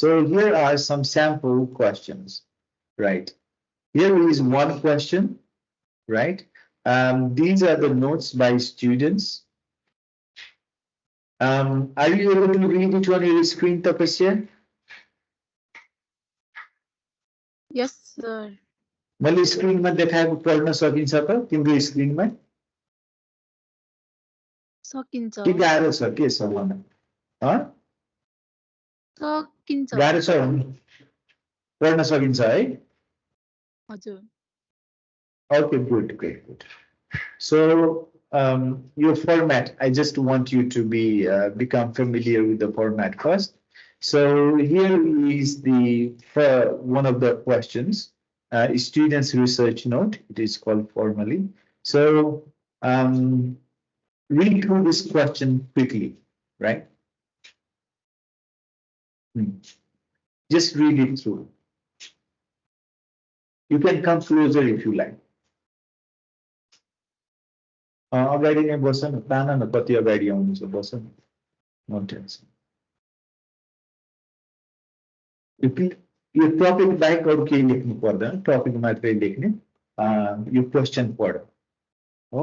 So here are some sample questions, right? Here is one question, right? These are the notes by students. Are you able to read it on your screen, Tapasya? Yes, sir. मैले स्क्रिनमा देखाएको पढ्न सकिन्छ त तिम्रो स्क्रिनमा सकिन्छ कि गाह्रो छ के छ भन सकिन्छ गाह्रो छ पढ्न सकिन्छ है हजुर Okay, good, great, good. So your format, I just want you to become familiar with the format first. So here is the one of the questions, students research note. It is called formally. So read through this question quickly, right? Just read it through. You can come closer if you like. अगाडि नै बस न तान न कति अगाडि आउनु छ बस न नो टेन्सन यो टपिक बाहेक अरू केही लेख्नु पर्दैन टपिक मात्रै लेख्ने यो क्वेसन पढ हो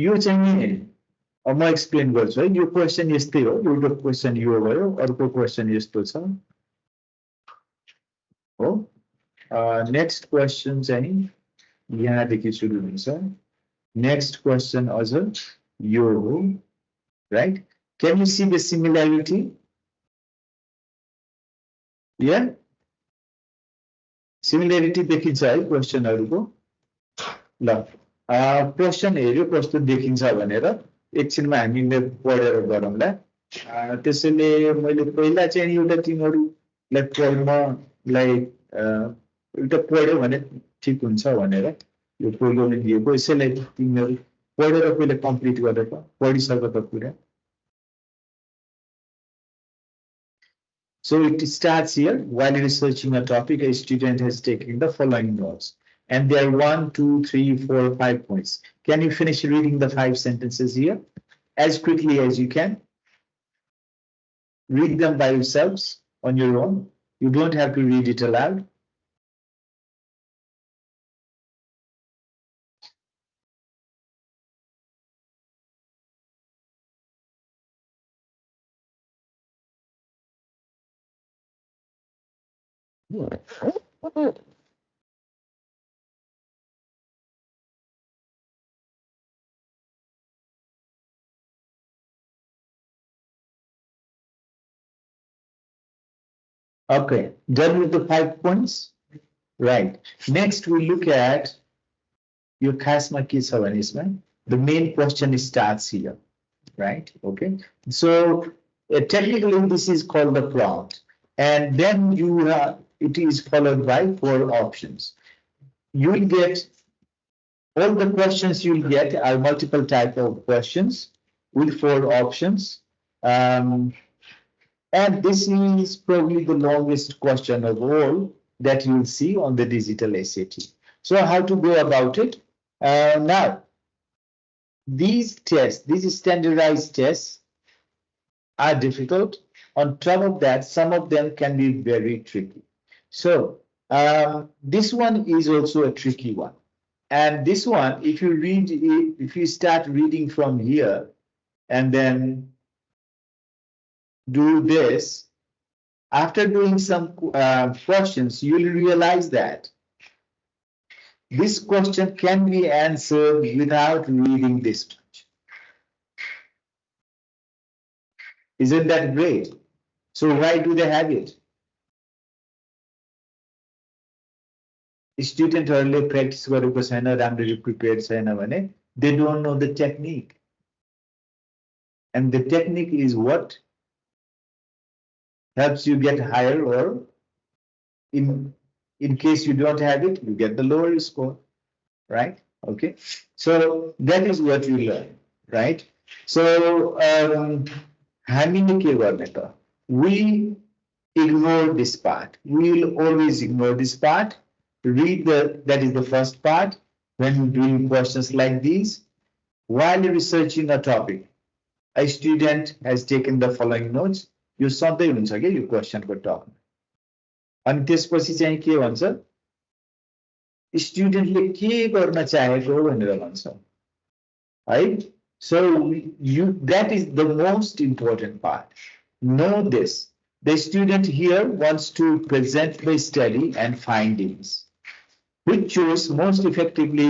यो चाहिँ म एक्सप्लेन गर्छु है यो क्वेसन यस्तै हो एउटा क्वेसन यो भयो अर्को क्वेसन यस्तो छ हो नेक्स्ट क्वेसन चाहिँ यहाँदेखि सुरु हुन्छ नेक्स्ट क्वेसन अझ यो हो right can you see the similarity या सिमिल्यारिटी देखिन्छ है क्वेसनहरुको ल क्वेसन हेर्यो कस्तो देखिन्छ भनेर एकछिनमा हामीले पढेर गरौँला त्यसैले मैले पहिला चाहिँ एउटा तिमीहरुलाई पढ्नलाई एउटा पढ्यो भने ठीक हुन्छ भनेर यो पहिलोले दिएको यसैले तिमीहरु पढेर पहिले कम्प्लिट गरेर पढिसक्यो त पुरा So it starts here. While researching a topic, a student has taken the following notes. And there are 1, 2, 3, 4, 5 points. Can you finish reading the 5 sentences here? As quickly as you can. Read them by yourselves on your own. You don't have to read it aloud. Okay, done with the 5 points? Right. Next, we look at your Kasma Kisawanisman. The main question starts here, right? Okay. So technically, this is called the prompt. And then you it is followed by 4 options. You will get all the questions you'll get are multiple type of questions with 4 options. And this is probably the longest question of all that you'll see on the digital SAT. So how to go about it? Now, these tests, these standardized tests are difficult. On top of that, some of them can be very tricky. So this one is also a tricky one. And this one, if you read, if you start reading from here and then do this, after doing some questions, you'll realize that this question can be answered without reading this much. Isn't that great? So why do they have it? Studentहरूले practice गरेको छैन राम्ररी prepared छैन भने they don't know the technique. And the technique is what helps you get higher, or in case you don't have it, you get the lower score, right? Okay, so that is what you learn, right? So we ignore this part. We will always ignore this part. Read that is the first part when doing questions like these. While researching a topic, a student has taken the following notes. यो सधैँ हुन्छ क्या यो क्वेसनको term अनि त्यसपछि चाहिँ के भन्छ स्टुडेन्टले के गर्न चाहेको भनेर भन्छ है so you that is the most important part know this the student here wants to present the study and findings which choice most effectively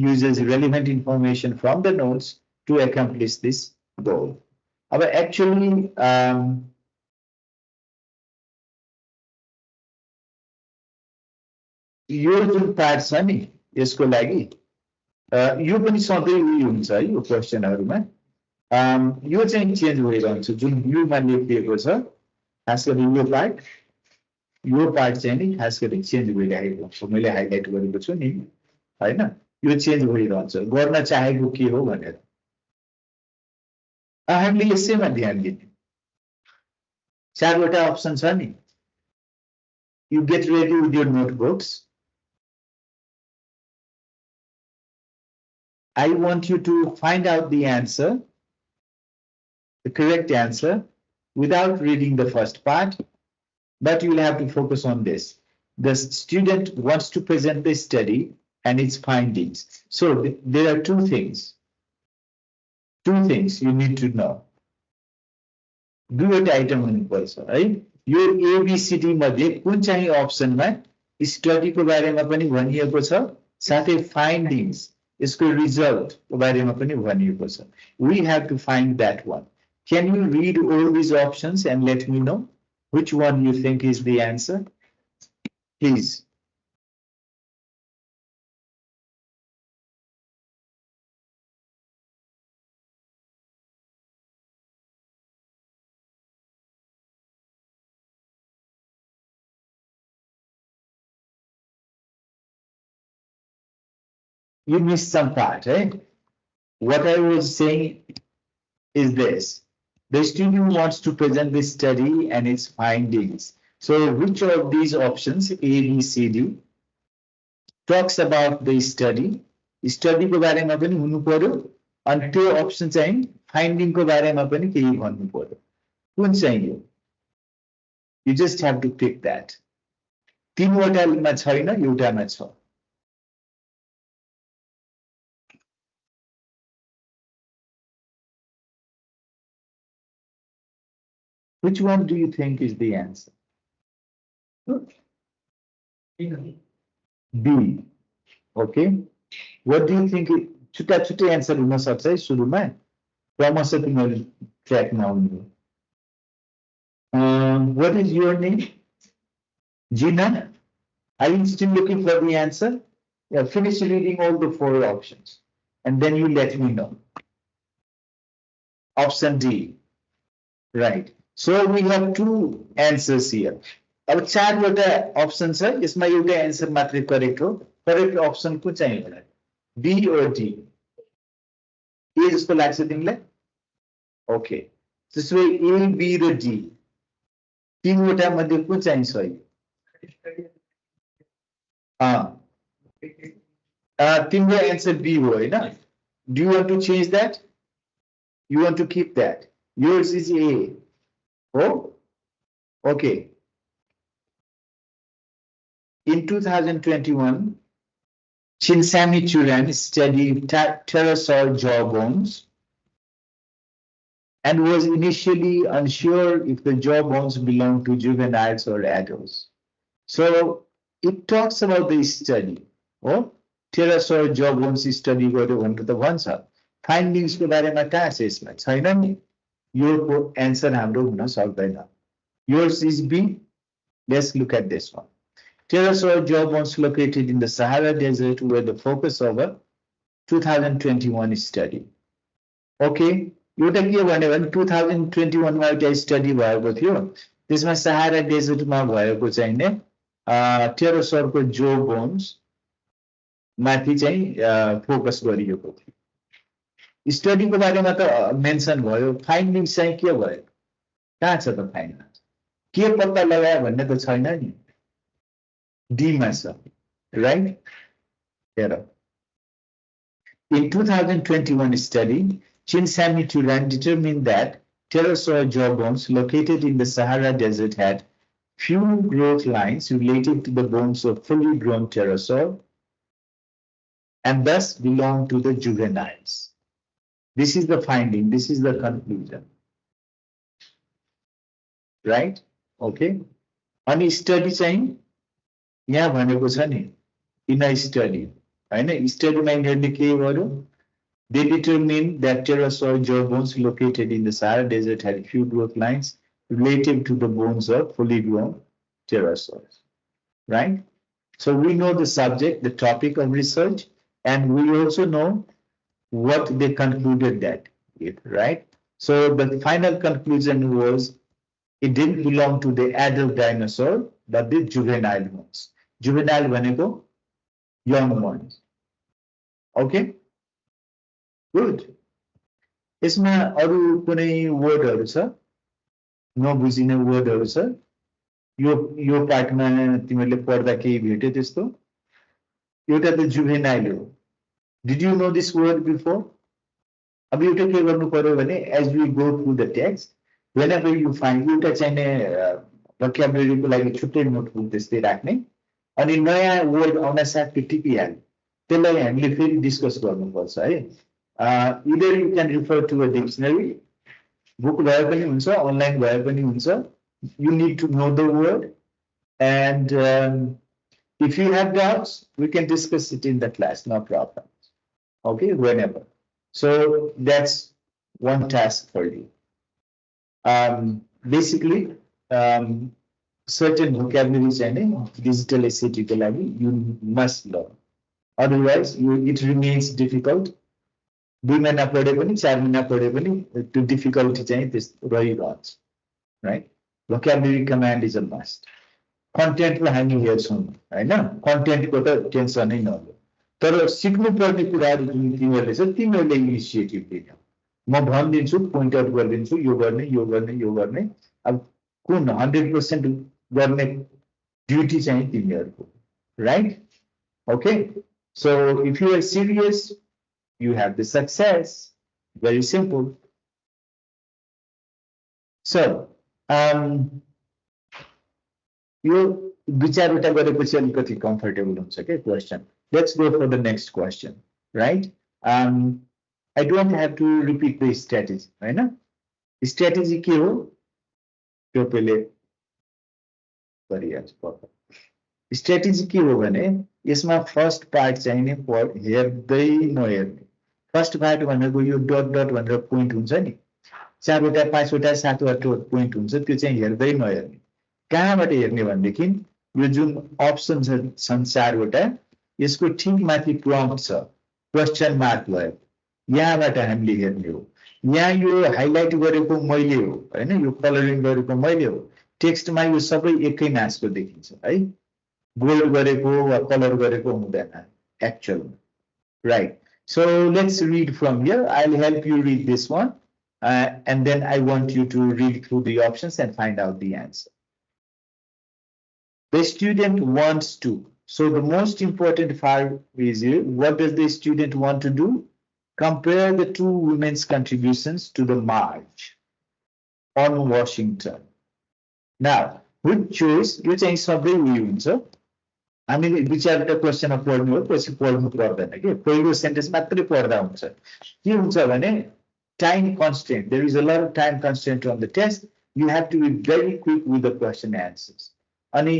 uses relevant information from the notes to accomplish this goal अब actually यो जुन part छ नि यसको लागि यो पनि सधैँ उयो हुन्छ है यो क्वेसनहरुमा यो चाहिँ चेन्ज भइरहन्छ जुन युमा लेखिएको छ खास गरी यो पार्ट चाहिँ नि खास गरी चेन्ज भइरहेको हुन्छ मैले हाइलाइट गरेको छु नि हैन यो चेन्ज भइरहन्छ गर्न चाहेको के हो भनेर हामीले यसैमा ध्यान दिने चारवटा अप्सन छ नि you get ready with your notebooks. I want you to find out the answer, the correct answer, without reading the first part, but you will have to focus on this. The student wants to present the study and its findings. So there are two things you need to know. Do it item one person, right? Yo ABCD मध्ये कुन चाहिँ अप्सनमा स्टडीको बारेमा पनि भनिएको छ साथै findings यसको रिजल्टको बारेमा पनि भनिएको छ we have to find that one can you read all these options and let me know which one you think is the answer please you missed some part, right? What I was saying is this. The student wants to present the study and its findings. So which of these options, A, B, C, D, talks about the study? Study को बारेमा पनि हुनु पर्यो अनि त्यो option चाहिँ finding को बारेमा पनि केही भन्नु पर्यो कुन चाहिँ यो You just have to pick that. तीनवटामा छैन एउटामा छ Which one do you think is the answer? B. Okay. What do you think? छुट्टा answer हुन सक्छ है सुरुमा क्रमशः तिमीहरु ट्र्याकमा आउनु What is your name? Gina? Are you still looking for the answer? Yeah, finish reading all the 4 options and then you let me know. Option D. Right. So we have 2 answers here. अब 4वटा option छ यसमा एउटा answer मात्रै correct हो correct option कुन चाहिँ होला B or D के जस्तो लाग्छ तिमीलाई ओके त्यसो भए A B र D तीनवटा मध्ये कुन चाहिँ सही तिम्रो आन्सर B हो हैन Do you want to change that? You want to keep that? Yours is A. Oh, okay. In 2021, Chinsamy Churan studied pterosaur jawbones and was initially unsure if the jawbones belonged to juveniles or adults. So it talks about the study. Oh, pterosaur jawbones study गर्यो भनेर त भन्छ findings को बारेमा कहाँ छ यसमा छैन नि यो आन्सर हाम्रो हुन सक्दैन yours is B let's look at this one pterosaur jawbones located in the Sahara Desert were the focus of a 2021 study okay एउटा के भन्यो भने 2021 मा एउटा स्टडी भएको थियो त्यसमा सहारा डेजर्टमा भएको चाहिँ नि pterosaur को jawbones माथि चाहिँ फोकस गरिएको थियो स्टडी को बारेमा त मेन्सन भयो फाइन्डिङ्स चाहिँ के भयो कहाँ छ त फाइन्डिङ्स के पत्ता लगायो भन्ने त छैन नि डी मा छ right hair In 2021 study, Chinsamy Churan determined that pterosaur jaw bones located in the Sahara Desert had few growth lines related to the bones of fully grown pterosaur and thus belong to the juveniles. This is the finding, this is the conclusion. Right? Okay. अनि study चाहिँ यहाँ भनेको छ नि इन अ study हैन स्टडीमा यिनीहरूले के गर्यो they determined that pterosaur jaw bones located in the Sahara Desert had few growth lines relative to the bones of fully grown pterosaurs. Right? So we know the subject, the topic of research, and we also know what they concluded that with, right? So the final conclusion was it didn't belong to the adult dinosaur, but the juvenile ones. Juvenile भनेको young ones. Okay? Good. यसमा अरु कुनै वर्डहरु छ नबुझिने वर्डहरु छ यो पार्टमा तिमीले पढ्दा केही भेट्यो त्यस्तो एउटा त जुभेनाइल हो did you know this word before अब एउटा के गर्नु पर्यो भने as we go through the text whenever you find एउटा चाहिने vocabulary को लागि छुट्टै नोटबुक त्यस्तै राख्ने अनि नयाँ वर्ड आउन साथ टिपिहाल्ने त्यसलाई हामीले फेरि डिस्कस गर्नुपर्छ है either you can refer to a dictionary book भए पनि हुन्छ अनलाइन भए पनि हुन्छ you need to know the word and if you have doubts we can discuss it in the class no problem okay whenever so that's one task for you basically certain vocabulary and digital SAT को लागि you must learn otherwise it remains difficult 2 महिना पढे पनि 4 महिना पढे पनि त्यो difficulty चाहिँ त्यस्तो रहिरहन्छ right vocabulary command is a must content मा हामी हेर्छौं हैन content को त टेन्सन नै नलियो तर सिक्नु पर्ने कुराहरु जुन तिमीहरुले छ तिमीहरुले इनिशिएटिभ लिनु म भनिदिन्छु पोइन्ट आउट गरिदिन्छु यो गर्ने अब कुन 100% गर्ने ड्युटी चाहिँ तिमीहरुको right okay so if you are serious you have the success. Very simple. So, you विचारवटा गरेपछि अलिकति comfortable हुन्छ के question. Let's go for the next question, right? I don't have to repeat the strategy, Hahn? Strategy के हो? त्यो पहिले गरिहाल्छु पर्छ। Strategy के हो भने यसमा फर्स्ट पार्ट चाहिने हेर्दै नहेर्ने फर्स्ट पार्ट भनेको यो डट डट भनेर पोइन्ट हुन्छ नि 4 वटा 5 वटा 7 वटा पोइन्ट हुन्छ त्यो चाहिँ हेर्दै नहेर्ने कहाँबाट हेर्ने भनेदेखि यो जुन अप्सन छन् 4 वटा यसको ठीक माथि प्रम्प्ट छ क्वेशन मार्क भयो यहाँबाट हामीले हेर्ने हो यहाँ यो हाइलाइट गरेको मैले हो हैन यो कलरिङ गरेको मैले हो टेक्स्टमा यो सबै एकै नासको देखिन्छ है गोल्ड गरेको वा कलर गरेको हुँदैन actual right so let's read from here I'll help you read this one and then I want you to read through the options and find out the answer the student wants to so the most important part is here what does the student want to do compare the two women's contributions to the march on Washington now which choice यो चाहिँ सबै उयो हुन्छ हामीले विचारको question पढ्नु हो पछि पढ्नु पर्दैन के पहिलो सेन्टेन्स मात्रै पढ्दा हुन्छ के हुन्छ भने time constraint there is a lot of time constraint on the test you have to be very quick with the question answers अनि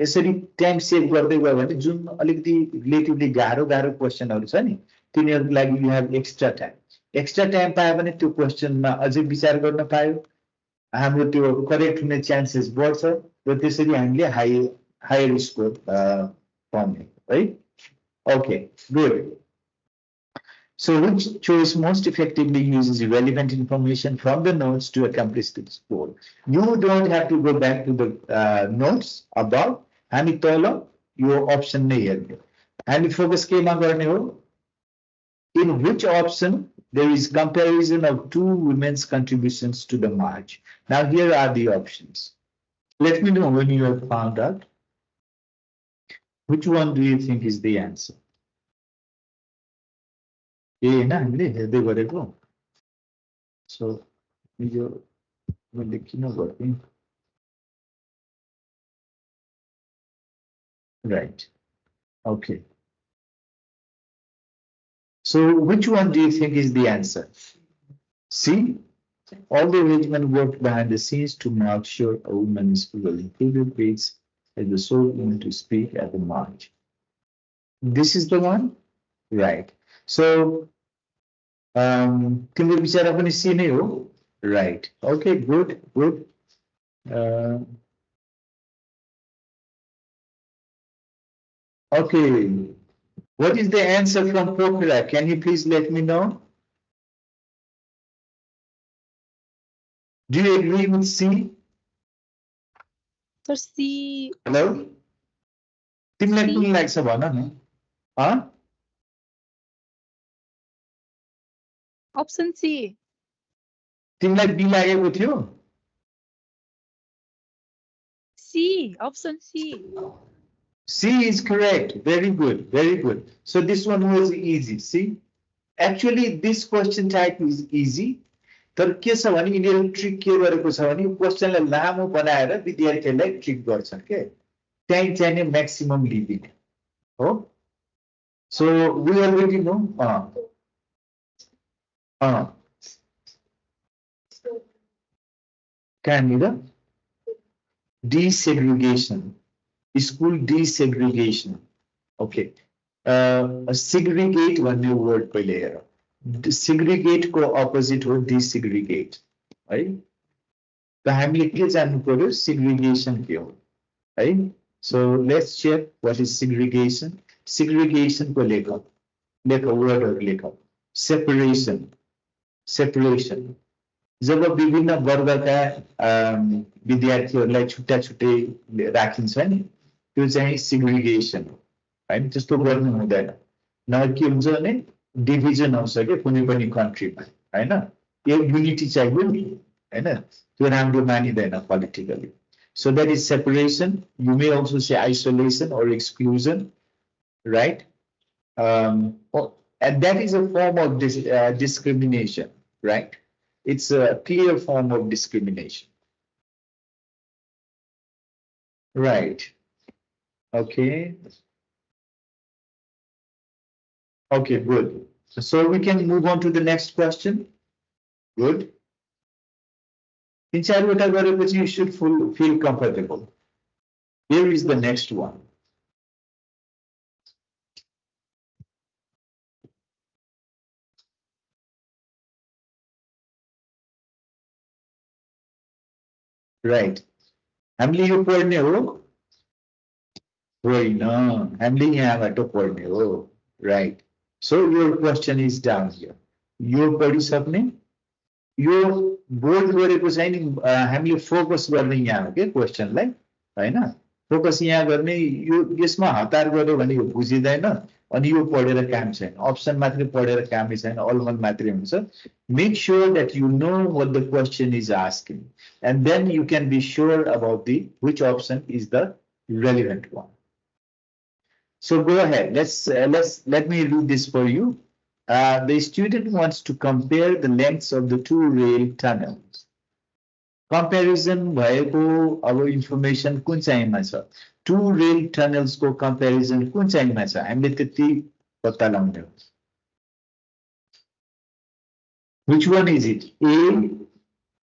यसरी टाइम सेभ गर्दै गयो भने जुन अलिकति रिलेटिभली गाह्रो क्वेशनहरु छ नि तिनीहरुको लागि यु हैव एक्स्ट्रा टाइम पायो भने त्यो क्वेशनमा अझै विचार गर्न पायो हाम्रो त्यो करेक्ट हुने चान्सेस बढ्छ र त्यसरी हामीले higher score from it, right? Okay, good. So which choice most effectively uses relevant information from the notes to accomplish this goal? You don't have to go back to the notes above. हामी तल यो option नै हेर्ने हामी focus केमा गर्ने हो in which option there is comparison of two women's contributions to the march. Now here are the options. Let me know when you have found out. Which one do you think is the answer? So Right. Okay. So which one do you think is the answer? C. All the arrangement worked behind the scenes to make sure a woman's will include grades as the sole woman to speak at the march. This is the one? Right. So, तिम्रो विचार पनि C नै हो? Right. Okay, good, good. Okay. What is the answer from Pokhara? Can you please let me know? Do you agree with C? Sir, C. Hello? तिमीलाई C. कुन लाग्छ भन न? Huh? Option C. तिमीलाई B लागेको थियो? C. Option C. C is correct. Very good. Very good. So this one was easy. See, actually this question type is easy. तर के छ भने यिनीहरू ट्रिक के गरेको छ भने क्वेसनलाई लामो बनाएर विद्यार्थीहरूलाई ट्रिक गर्छन् के त्यही चाहिने म्याक्सिमम लिदिने हो सो वी अलरेडी नो कहाँनिर desegregation school desegregation okay segregate भन्ने वर्ड पहिले हेर segregate को opposite हो desegregate है त हामीले के जान्नु पर्यो segregation के हो है so let's check what is segregation segregation को लेख वर्डहरु लेख separation जब विभिन्न वर्गका विद्यार्थीहरूलाई छुट्टा छुट्टै राखिन्छ नि त्यो चाहिँ segregation हो हैन त्यस्तो गर्नु हुँदैन न के हुन्छ भने डिभिजन आउँछ के कुनै पनि कन्ट्रीमा हैन यो युनिटी चाहियो नि हैन त्यो राम्रो मानिदैन politically so that is separation you may also say isolation or exclusion right and that is a form of discrimination right it's a clear form of discrimination right okay okay good so we can move on to the next question good in चारवटा गरेपछि you should feel comfortable here is the next one right हामीले यो पढ्ने हो होइन हामीले यहाँबाट पढ्ने हो right so your question is down here यो पढिसक्ने यो बोल्ड गरेको चाहिँ नि हामीले फोकस गर्ने यहाँ हो के क्वेशनलाई हैन फोकस यहाँ गर्ने यो यसमा हतार गर्यो भने यो बुझिदैन अनि यो पढेर काम छैन अप्सन मात्रै पढेर कामै छैन अलमल मात्रै हुन्छ make sure that you know what the question is asking and then you can be sure about the which option is the relevant one so go ahead let me read this for you the student wants to compare the lengths of the two rail tunnels comparison भएको अब information कुन चाहिँमा छ two rail tunnels को comparison कुन चाहिँमा छ हामीले त्यति पत्ता लगाउने हो which one is it A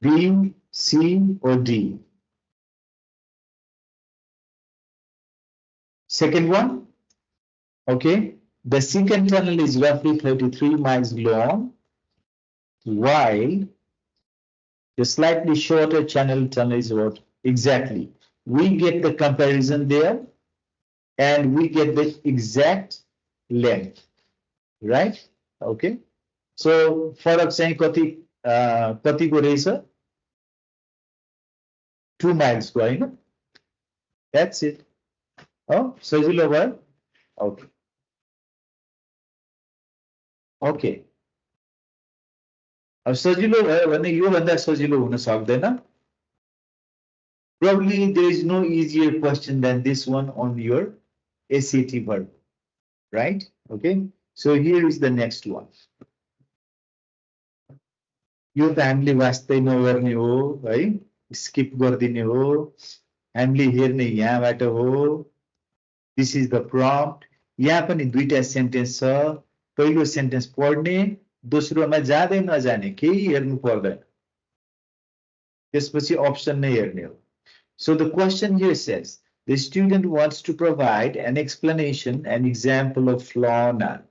B C or D second one okay the second tunnel is roughly 33 miles long while the slightly shorter channel tunnel is what exactly we get the comparison there and we get the exact length right okay so फरक चाहिँ कतिको रहेछ 2 miles को हैन that's it oh सजिलो भयो okay okay अब सजिलो भयो भने यो भन्दा सजिलो हुन सक्दैन probably there is no easier question than this one on your SAT verb right okay so here is the next one यो त हामीले वास्तै नगर्ने हो है, स्किप गरिदिने हो, हामीले हेर्ने यहाँबाट हो। This is the prompt. यहाँ पनि दुईटा सेन्टेन्स छ, पहिलो सेन्टेन्स पढ्ने, दोस्रोमा जाँदै नजाने, केही हेर्नु पर्दैन, त्यसपछि अप्सन नै हेर्ने हो। So the question here says, the student wants to provide an explanation, an example of fauna.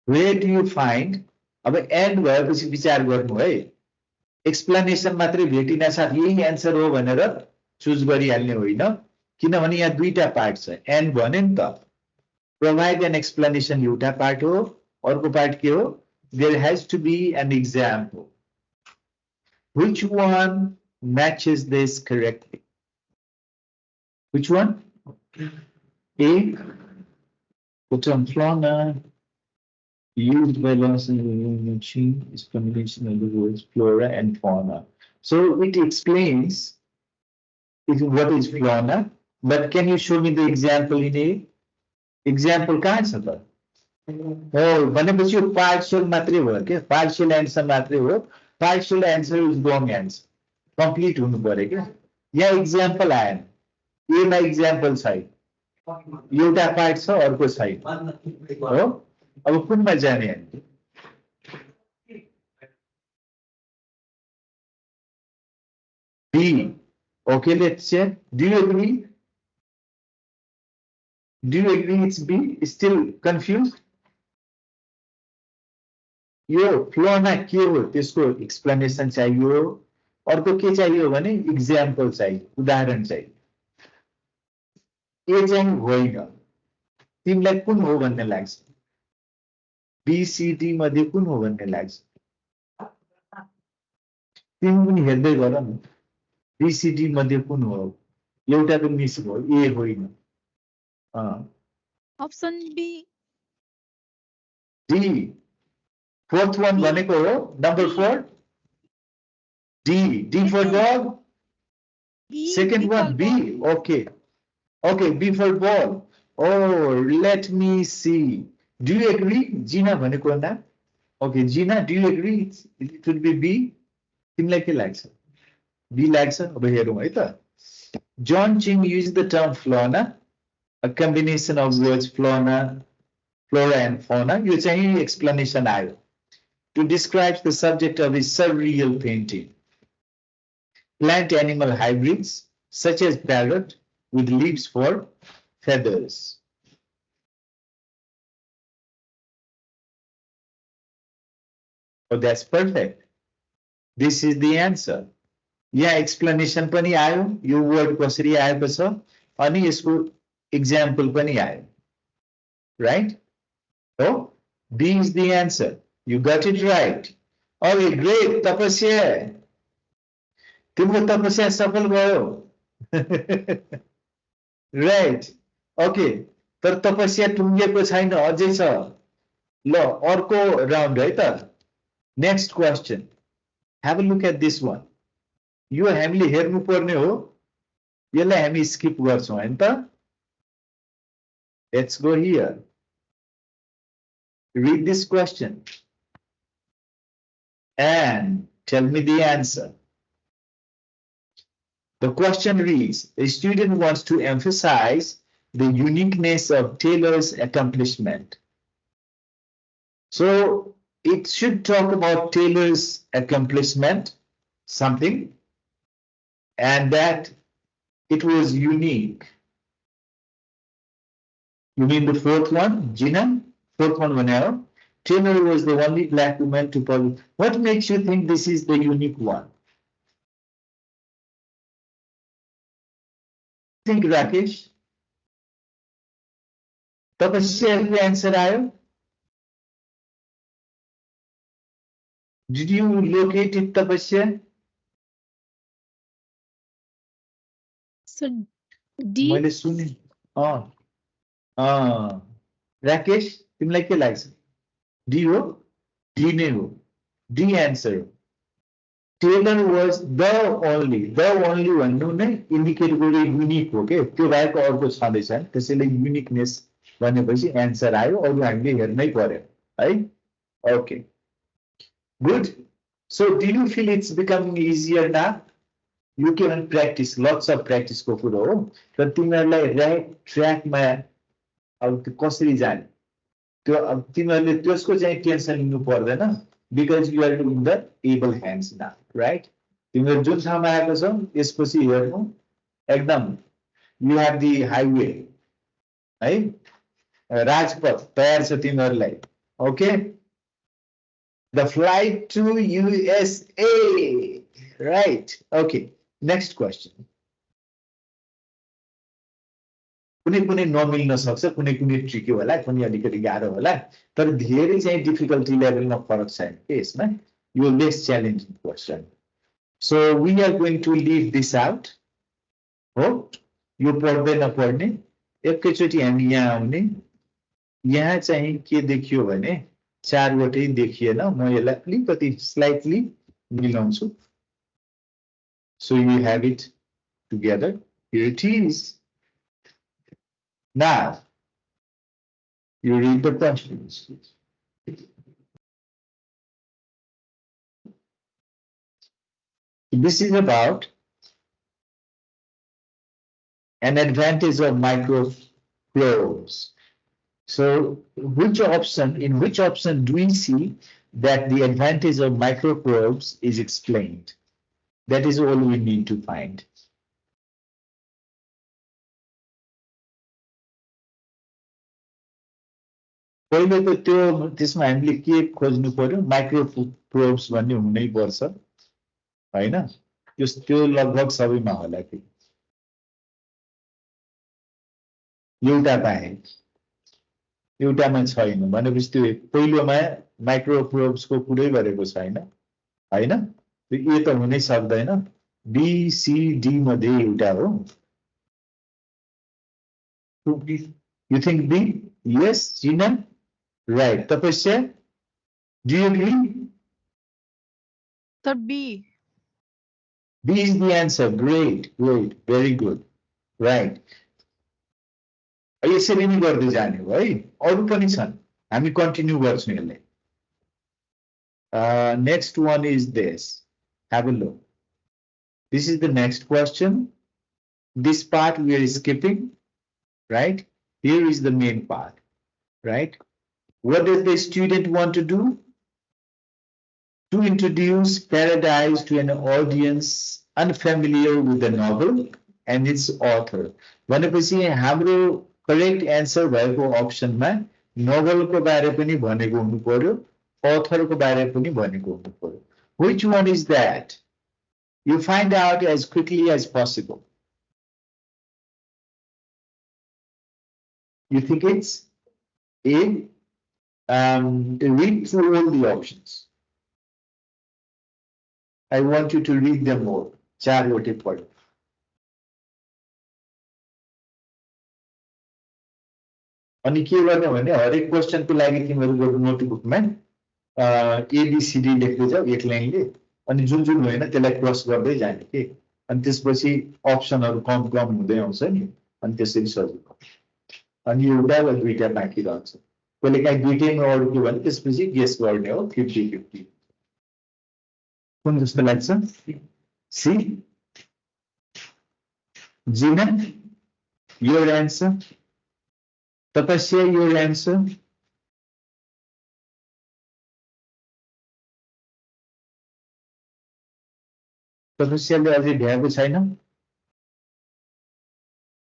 Where do you find? अब एन्ड भएपछि विचार गर्नु है, एक्सप्लेनेसन मात्रै भेटिन साथ यही एन्सर हो भनेर चुज गरिहाल्ने होइन, किनभने यहाँ दुईटा पार्ट छ। एन्ड भने नि त, प्रोभाइड एन एक्सप्लेनेसन एउटा पार्ट हो, अर्को पार्ट के हो, there has to be an example. Which one matches this correctly? Which one? A. The term fauna used by Lawson machine is combination of the words flora and fauna. So it explains what is fauna, but can you show me the example in A? Example कहाँ छ त? Oh, भनेपछि यो partial मात्रै भयो के, partial answer मात्रै हो, partial answer is wrong answer, complete हुनु पर्यो क्या। यहाँ example आएन, एमा example छैन, एउटा पार्ट छ अर्को छैन हो। अब कुनमा जाने हामी? B. Okay, let's check. Do you agree? Do you agree it's B? Still confused? यो फ्लोना के हो त्यसको एक्सप्लेनेसन चाहियो, अर्को के चाहियो भने एक्जाम्पल चाहियो, उदाहरण चाहियो। ए चाहिँ होइन, तिमीलाई कुन हो भन्ने लाग्छ? बीसीडी मध्ये कुन हो भन्ने लाग्छ? तिमी पनि हेर्दै गर न, बीसीडी मध्ये कुन हो? एउटा त मिस भयो, ए होइन। Option B. D, fourth one भनेको हो, number 4 D, D for dog. B. Second B one for B, ball. Okay okay, B for ball. Oh, let me see. Do you agree? Gina भनेको ना? Okay, Gina, do you agree? It would be B. तिमीलाई के लाग्छ? B लाग्छ? अब हेरौँ है त। John Ching used the term fauna, a combination of words fauna, flora and fauna. यो चाहिँ explanation आयो, to describe the subject of his surreal painting. Plant animal hybrids such as parrot with leaves for feathers. Oh, that's perfect. This is the answer. यहाँ explanation पनि आयो, यो word कसरी आएको छ, अनि यसको example पनि आयो, right? So B is the answer. You got it right. Okay, great. तपस्या, तिम्रो तपस्या सफल भयो। Right. Okay. तर तपस्या टुङ्गेको छैन, अझै छ। ल अर्को राउन्ड है त। Next question. Have a look at this one. यो हामीले हेर्नु पर्ने हो, यसलाई हामी स्किप गर्छौं हैन त। Let's go here. Read this question and tell me the answer. The question reads, a student wants to emphasize the uniqueness of Taylor's accomplishment. So it should talk about Taylor's accomplishment, something, and that it was unique. You mean the fourth one, Gina? Fourth one, Vanessa. Taylor was the only black woman to publish. What makes you think this is the unique one? Think, Rakesh? Tapasya answer आयो? Did you locate it, Tapasya? So D. मैले सुने। राकेश, तिमीलाई के लाग्छ? D हो? D नै हो, D answer हो। Taylor was the only भन्नु नै इन्डिकेट गरे युनिक हो के, त्यो बाहेक अर्को छँदैछ, त्यसैले युनिकनेस भनेपछि एन्सर आयो, अरु हामीले हेर्नै पर्यो है। Okay, Good. So do you feel it's becoming easier now? You can practice, lots of practice को कुरो हो तर तिमीहरूलाई राइट ट्र्याकमा अब त्यो कसरी जाने त्यो अब तिमीहरूले त्यसको चाहिँ टेन्सन लिनु पर्दैन because you are in the able hands now right तिमीहरू जुन ठाउँमा आएको छौ यसपछि हेर्नु एकदम यु हेभ दि हाइवे है राजपथ तयार छ तिमीहरूलाई okay the flight to USA right okay next question कुनै कुनै नमिल्न सक्छ कुनै कुनै ट्रिकी होला कुनै अलिकति गाह्रो होला तर धेरै चाहिँ डिफिकल्टी लेभलमा फरक छैन के यसमा यो less challenging question so we are going to leave this out हो यो पढ्दै नपढ्ने एकैचोटि हामी यहाँ आउने यहाँ चाहिँ के देखियो भने चारवटै देखिएन म यसलाई अलिकति स्लाइटली मिलाउँछु so you have it together here it is Now, you read the questions. This is about an advantage of microprobes. So, in which option do we see that the advantage of microprobes is explained? That is all we need to find. पहिले त त्यो त्यसमा हामीले के खोज्नु पर्यो माइक्रोप्रोब्स भन्ने हुनै पर्छ हैन त्यो लगभग सबैमा होला कि एउटा पाए एउटामा छैन भनेपछि त्यो पहिलोमा माइक्रोप्रोब्सको कुरै गरेको छैन हैन त्यो ए त हुनै सक्दैन बी सी डी मध्ये एउटा हो You think B? Yes, Gina? Right. Tapasya, do you agree? Sir, B. B is the answer. Great, great, very good. Right. यसरी नै गर्दै जाने हो है अरु पनि छन् हामी कन्टिन्यू गर्छौं यसलाई next one is this have a look this is the next question this part we are skipping right here is the main part right what does the student want to do to introduce paradise to an audience unfamiliar with the novel and its author भनेपछि हाम्रो correct answer भएको अप्सनमा नोभलको बारे पनि भनेको हुनु पर्यो अथरको बारे पनि भनेको हुनु पर्यो which one is that you find out as quickly as possible you think it's A read through all the options I want you to read them all चारवटै पढ्नु अनि के गर्ने भने हरेक क्वेशनको लागि तिमीहरुको नोटबुकमा एबीसीडी लेख्दै जाऊ एक लाइनले अनि जुन जुन होइन त्यसलाई क्रस गर्दै जाने के अनि त्यसपछि अप्सनहरु कम कम हुँदै आउँछ नि अनि त्यसरी सजिलो अनि एउटा वा दुईटा बाँकी रहन्छ कहिले काहीँ दुईटैमा अड्क्यो भने त्यसपछि गेस गर्ने हो 50-50 कुन जस्तो लाग्छ सी जिना your answer Tapasya, your answer? Tapasyaले अझै भ्याएको छैन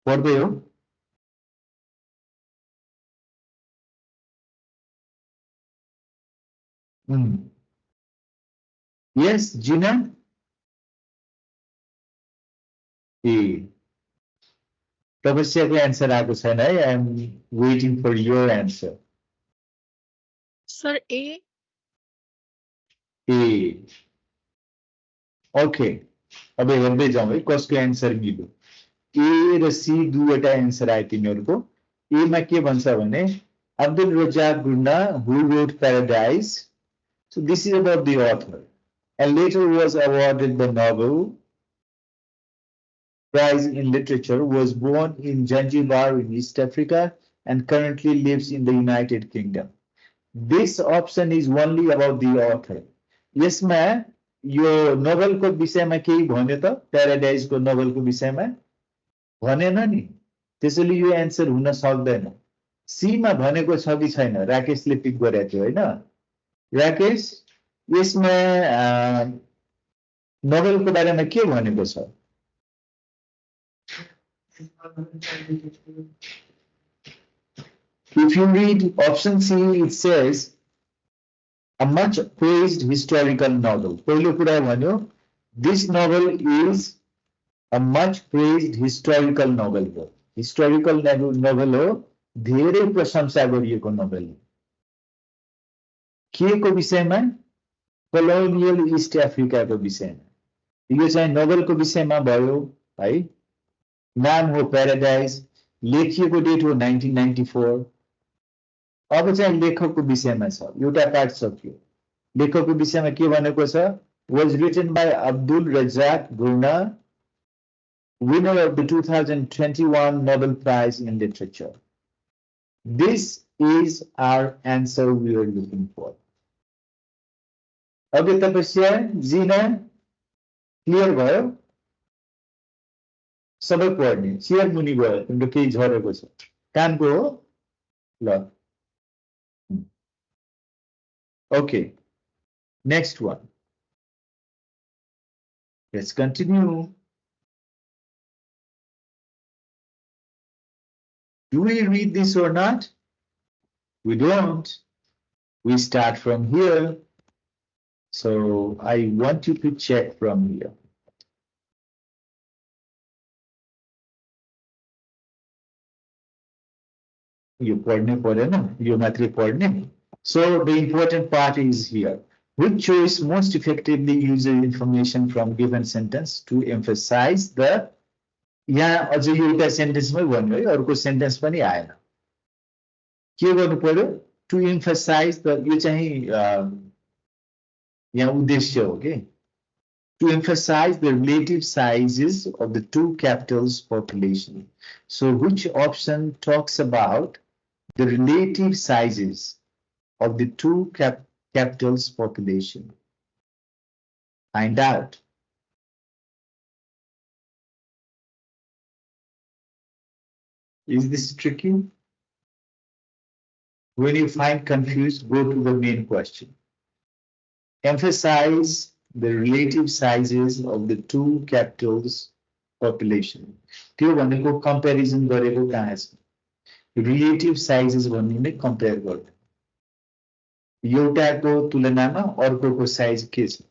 पढ्दै हो Yes, Gina? ए Tapasyaको answer आएको छैन है I am waiting for your answer. Sir, A. A. Okay. अब हेर्दै जाउँ है कसको एन्सर मिल्यो ए र सी दुईवटा एन्सर आयो तिमीहरुको ए मा के भन्छ भने अब्दुल रज्जाक गुन्ना who wrote Paradise. So this is about the author and later was awarded the Nobel Prize in Literature, was born in Zanzibar in East Africa and currently lives in the United Kingdom. This option is only about the author. यसमा यो नोभेलको विषयमा केही भन्यो त प्याराडाइजको नोभेलको विषयमा भनेन नि त्यसैले यो answer हुन सक्दैन सीमा भनेको छ कि छैन राकेशले पिक गरेको थियो होइन राकेश यसमा नोभेलको बारेमा के भनेको छ If you read option C, it says a much praised historical novel. पहिलो कुरा भन्यो this novel is a much praised historical novel हो historical novel हो धेरै प्रशंसा गरिएको नोभेल हो के को विषयमा colonial East Africa को विषयमा यो चाहिँ नोभेलको विषयमा भयो है नाम हो प्याराडाइज लेखिएको डेट हो 1994 अब चाहिँ लेखकको विषयमा छ एउटा पार्ट सक्यो लेखकको विषयमा के भनेको छ was written by Abdul Razak Gurnah winner of the 2021 Nobel Prize in Literature. This is our answer we are looking for. अब तपस्या जिना क्लियर भयो सबै पढ्ने चियर मुनि गयो तिम्रो केही झरेको छ कानको हो ल okay next one let's continue Do we read this or not? We don't. We start from here. So I want you to check from here. You पढ़ने पड़े ना, you मात्रे पढ़ने. So the important part is here. Which choice most effectively uses information from given sentence to emphasize the यहाँ अझै एउटा सेन्टेन्समै भन्यो है अर्को सेन्टेन्स पनि आएन के गर्नु पर्यो टु एम्फसाइज द यो चाहिँ यहाँ उद्देश्य हो के to emphasize the relative sizes of the two capitals population so which option talks about the relative sizes of the two capitals population find out Is this tricky? When you find confused, go to the main question. Emphasize the relative sizes of the two capitals population. त्यो भनेको comparison गरेको कहाँ छ? Relative sizes भन्ने नै compare गर्ने। एउटाको तुलनामा अर्कोको size के छ?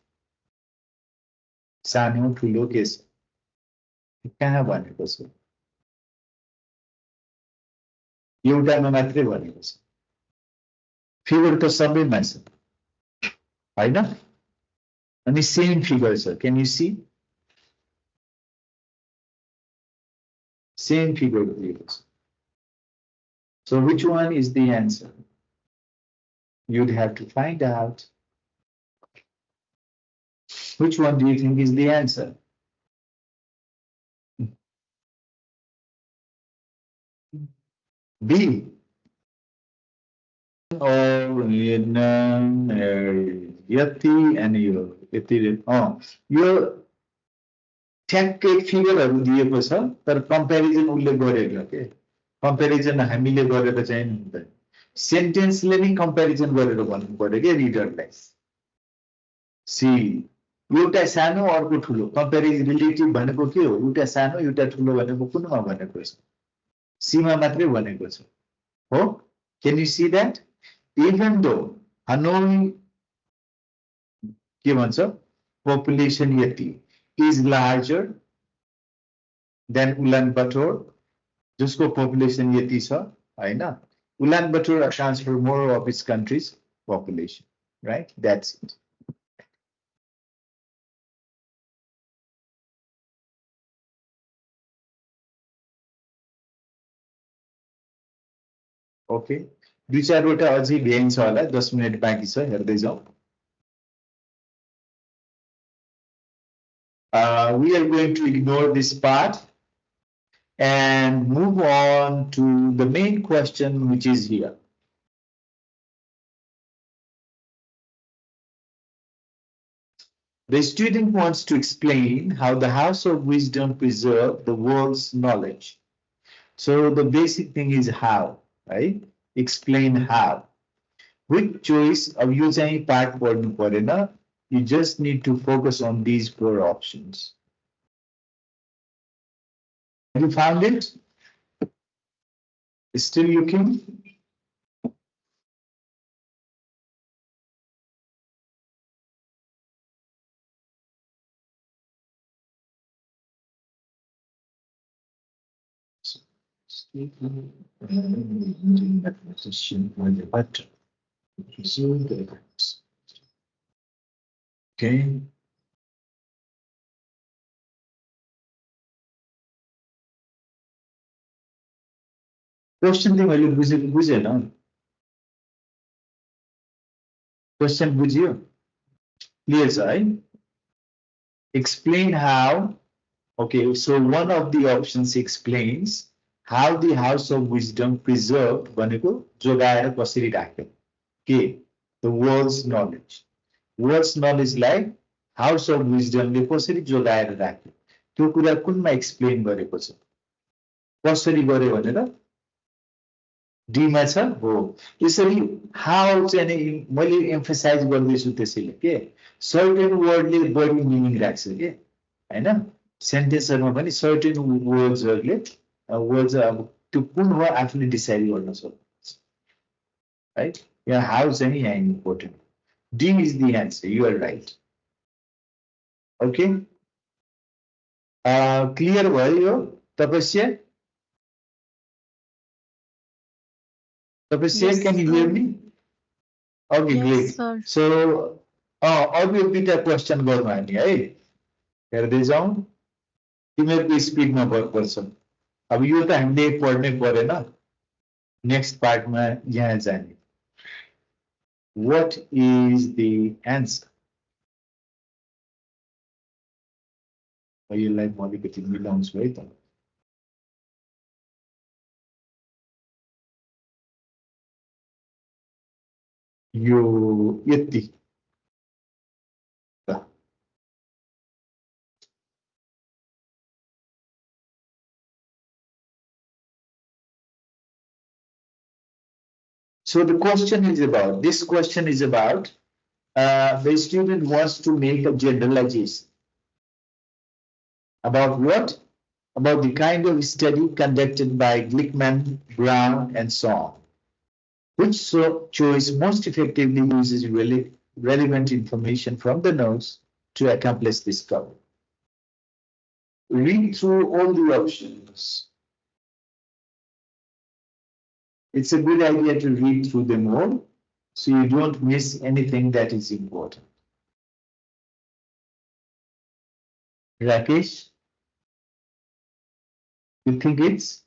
सानो ठुलो के छ? कहाँ भनेको छ? एउटामा मात्रै भनेको छ फिगर त सबैमा छ हैन अनि सेम फिगर छ क्यान यु सी सेम फिगर दिएको छ so which one is the answer you'd have to find out which one do you think is the answer B or Yati and यो यति यो ठ्याक्कै फिगरहरु दिएको छ तर कम्प्यारिजन उले गरेको के कम्प्यारिजन हामीले गरेको चाहिँ हुँदैन सेन्टेन्सले नि कम्प्यारिजन गरेर भन्नु पर्यो के रिडरलाई सी एउटा सानो अर्को ठुलो कम्प्यारिजन रिलेटिभ भनेको के हो एउटा सानो एउटा ठुलो भनेको कुनमा भनेको छ सीमा मात्रै भनेको छ हो can you see that even though Hanoi के भन्छ population Yati is larger than Ulaanbaatar जसको population यति छ हैन Ulaanbaatar accounts for more of its country's population right that's it Okay. दुई चारवटा अझै भ्याइन्छ होला 10 मिनेट बाँकी छ हेर्दै जाऊ we are going to ignore this part and move on to the main question which is here The student wants to explain how the House of Wisdom preserved the world's knowledge. So the basic thing is how, right? Explain how. Which choice of using part पढ्नु परेन. You just need to focus on these four options. Have you found it? Still looking? Okay. Question thing मैले बुझेन. Question बुझ्यो? Clear, right? Explain how. Okay, so one of the options explains how the House of Wisdom preserved भनेको जोगाएर कसरी राख्यो. Okay, the world's knowledge. World's knowledge like House of Wisdom ले कसरी जोगाएर राख्यो. त्यो कुरा कुनमा एक्सप्लेन गरेको छ. कसरी गर्यो भनेर डीमा छ हो. यसरी हाउ चाहिँ नि मैले एम्फसाइज गर्दैछु त्यसैले के सर्टेन वर्डले बढी मिनिङ राख्छ के हैन. सेन्टेन्सहरुमा पनि सर्टेन वर्ड्सहरुले वर्ड्स अब त्यो कुन हो आफूले डिसाइड गर्न सक्नुहुन्छ. राइट. यहाँ हाउ चाहिँ यहाँ important. D is the answer. You are right. Okay. Clear भयो यो तपस्या? Tapasya, can you hear me? Okay, Yes, great. sir. So, अब यो दुईटा क्वेसन गरौँ हामी है. हेर्दै जाउँ. तिमीहरूको स्पिडमा पर्छ. अब यो त हामीले पढ्नै परेन. नेक्स्ट पार्टमा यहाँ जाने. What is the answer? यसलाई म अलिकति मिलाउँछु है त. यो यति. So the question is about, this question is about, the student wants to make a generalization. About what? About the kind of study conducted by Glickman, Brown, and so on. Which choice most effectively uses relevant information from the notes to accomplish this goal? Read through all the options. It's a good idea to read through them all so you don't miss anything that is important. Rakesh, you think it's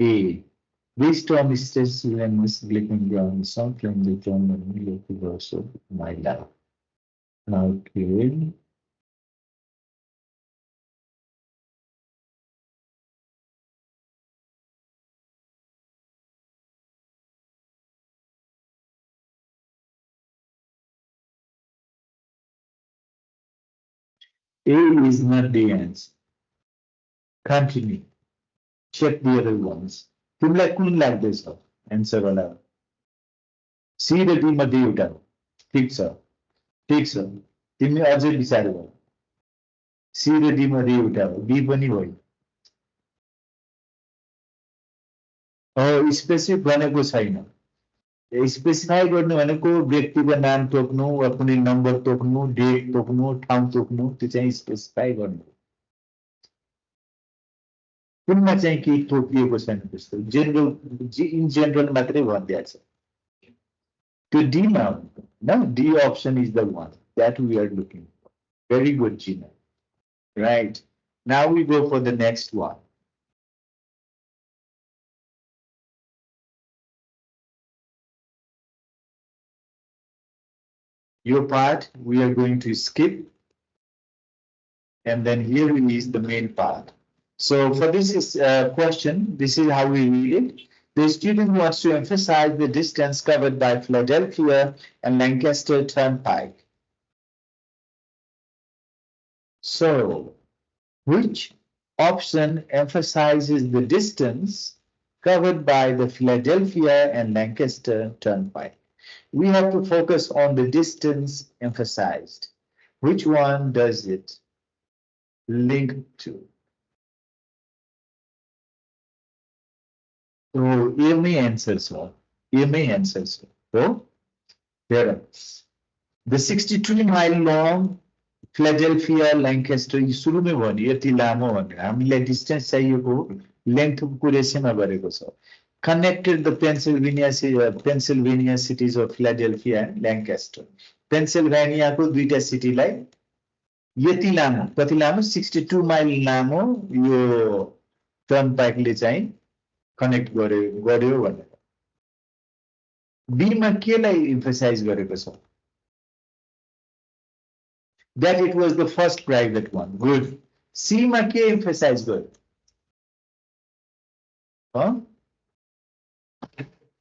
A? This term is just when Miss Glickman Brown some claim the term universal my love. Okay. A is not the answer. Continue. Check the other ones. तिमीलाई कुन लाग्दैछ answer होला? सी र D मध्ये एउटा हो. ठिक छ. ठिक छ. तिमी अझै विचार गर. सी र डी मध्ये एउटा हो. बी पनि होइन. स्पेसिफिक भनेको छैन. स्पेसिफाई गर्नु भनेको व्यक्तिको नाम तोक्नु वा कुनै नम्बर तोक्नु, डेट तोक्नु, ठाउँ तोक्नु, त्यो चाहिँ स्पेसिफाई गर्नु. कुनमा चाहिँ के तोकिएको छैन त्यस्तो. जेनरल इन जेनरल मात्रै भनिदिएको छ. त्यो डीमा हो. न D option is the one that we are looking for. Very good, Gina. Right. Now we go for the next one. Your part we are going to skip. And then here is the main part. So for this question, this is how we read it. The student wants to emphasize the distance covered by Philadelphia and Lancaster Turnpike. So, which option emphasizes the distance covered by the Philadelphia and Lancaster Turnpike? We have to focus on the distance emphasized. Which one does it link to? So, ये में answers हो. ये में answers हो. So, there. The 62-mile long Philadelphia Lancaster यो सुरु में भन्यो यति लामो भनेर हामीलाई डिस्टेन्स चाहिएको लेन्थ कुरेसमा गरेको छ. Connected the Pennsylvania cities of Philadelphia and Lancaster. Pennsylvania को दुईटा सिटीलाई यति लामो कति लामो 62 माइल लामो यो टर्नपाइकले चाहिँ कनेक्ट गर्यो भनेर. बी मा केलाई एम्फसाइज गरेको छ? That it was the first private one. Good. C मा के emphasize गर्यो?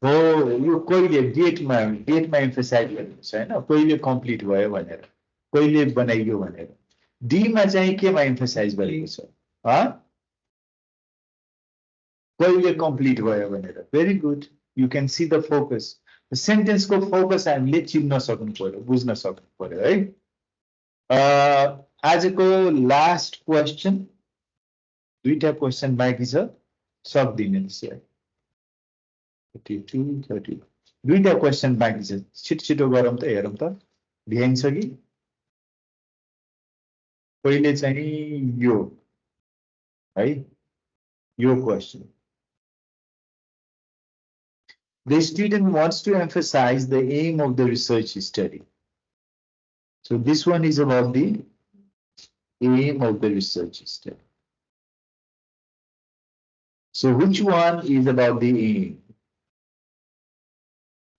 हो यो कहिले डेटमा emphasize गरेको छ हैन कहिले कम्प्लिट भयो भनेर कहिले बनाइयो भनेर. डी मा चाहिँ केमा emphasize गरेको छ? कहिले कम्प्लिट भयो भनेर. Very good. You can see the focus. The sentence को focus हामीले चिन्न सक्नु पर्यो बुझ्न सक्नु पर्यो है. आजको लास्ट क्वेश्चन दुईटा क्वेश्चन बाँकी छ सक्दिने त्यसै 32 30 दुईटा क्वेश्चन बाँकी छ छिटो गरौँ त हेरौँ त भ्याइन्छ कि. पहिले चाहिँ यो है यो question. The student wants to emphasize the aim of the research study. So this one is about the aim of the research study. So which one is about the aim?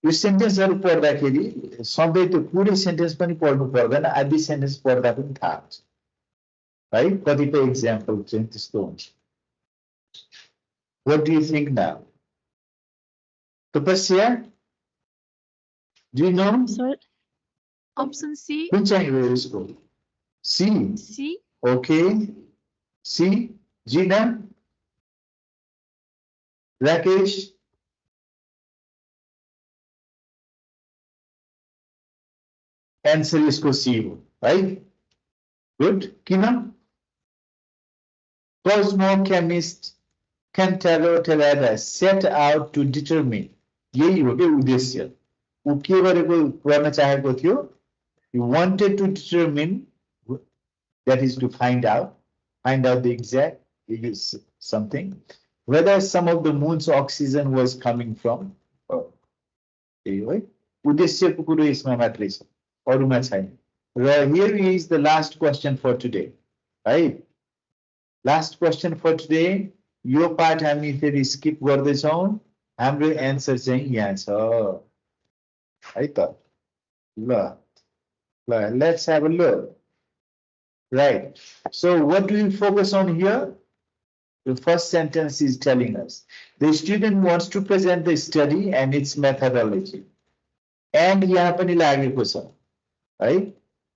यो सेन्टेन्सहरु पढ्दाखेरि सबै त्यो पुरै सेन्टेन्स पनि पढ्नु पर्दैन आधी sentence पढ्दा पनि थाहा हुन्छ है. कतिपय एक्जाम्पल चाहिँ त्यस्तो हुन्छ. What do you think now? Tapasya? Do you know? Sorry. Option C. Which one is it? C. C. Okay. C. Gina? Rakesh? Answer is C, right? Good. Kina? Cosmochemist Kentaro Terada set out to determine. यही हो क्या उद्देश्य. उ के गरेको गर्न चाहेको थियो? He wanted to determine, that is to find out the exact something, whether some of the moon's oxygen was coming from. उद्देश्यको कुरो यसमा मात्रै छ अरुमा छैन. र here is the last question for today. Right? Last question for today. Yo part हामी फेरि skip गर्दै छौं. हाम्रो एन्सर चाहिँ यहाँ छ है त. ल let's have a look. Right. So what do we focus on here? The first sentence is telling us the student wants to present the study and its methodology. And यहाँ पनि लागेको छ है.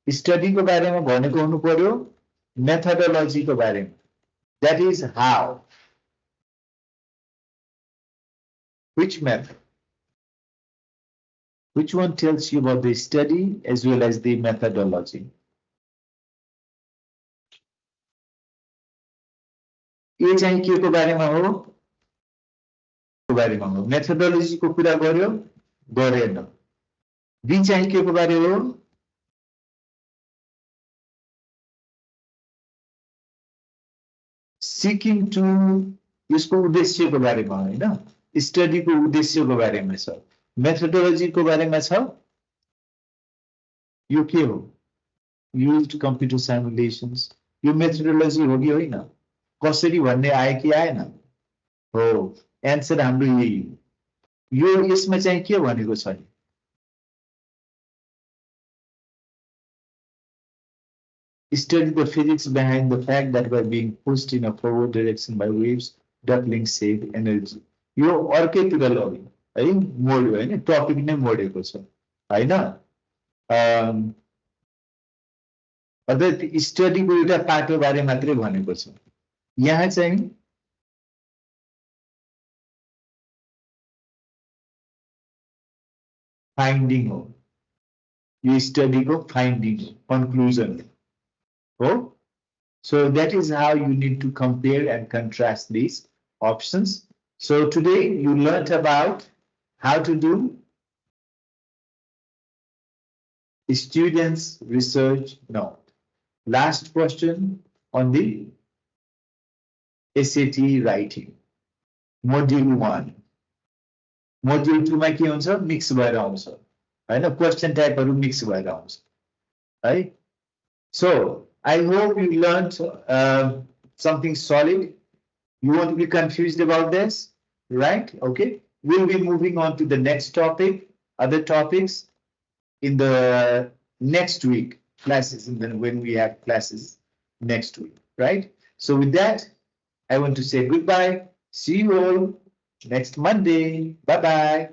स्टडी को बारेमा भनेको हुनु पर्यो मेथोडोलोजी को बारेमा. That is how. Which method? Which one tells you about the study as well as the methodology? ये चाहिँ के को बारेमा हो? को बारेमा हो. मेथोडोलोजी को कुरा गर्यो गरेन. बी चाहिँ के को बारे हो? Seeking to यसको उद्देश्यको बारेमा हैन. स्टडी को उद्देश्य को बारेमा छ. मेथोडोलोजी को बारेमा छ. यो के हो? Used computer simulations. यो मेथोडोलोजी हो कि होइन? कसरी भन्ने आयो कि आएन? हो. एन्सर हाम्रो यही हो. यो यसमा चाहिँ के भनेको छ नि? Study the physics behind the fact that by being pushed in a forward direction by waves, ducklings save energy. यो अर्कैतिर लग्यो है मोड्यो हैन. टपिक नै मोडेको छ हैन. अदर स्टडीको एउटा पाटो बारे मात्रै भनेको छु यहाँ चाहिँ फाइन्डिङ हो यो स्टडीको फाइन्डिङ हो कन्क्लुजन हो so that is how you need to compare and contrast these options so today you learned about how to do students research note last question on the SAT writing module 1 module 2 मा के हुन्छ mix भएर आउँछ हैन question टाइपहरु mix भएर आउँछ है so I hope you learned something solid. You won't be confused about this, right? Okay. We'll be moving on to the next topic, other topics in the next week classes, and then when we have classes next week, right? So with that, I want to say goodbye. See you all next Monday. Bye-bye.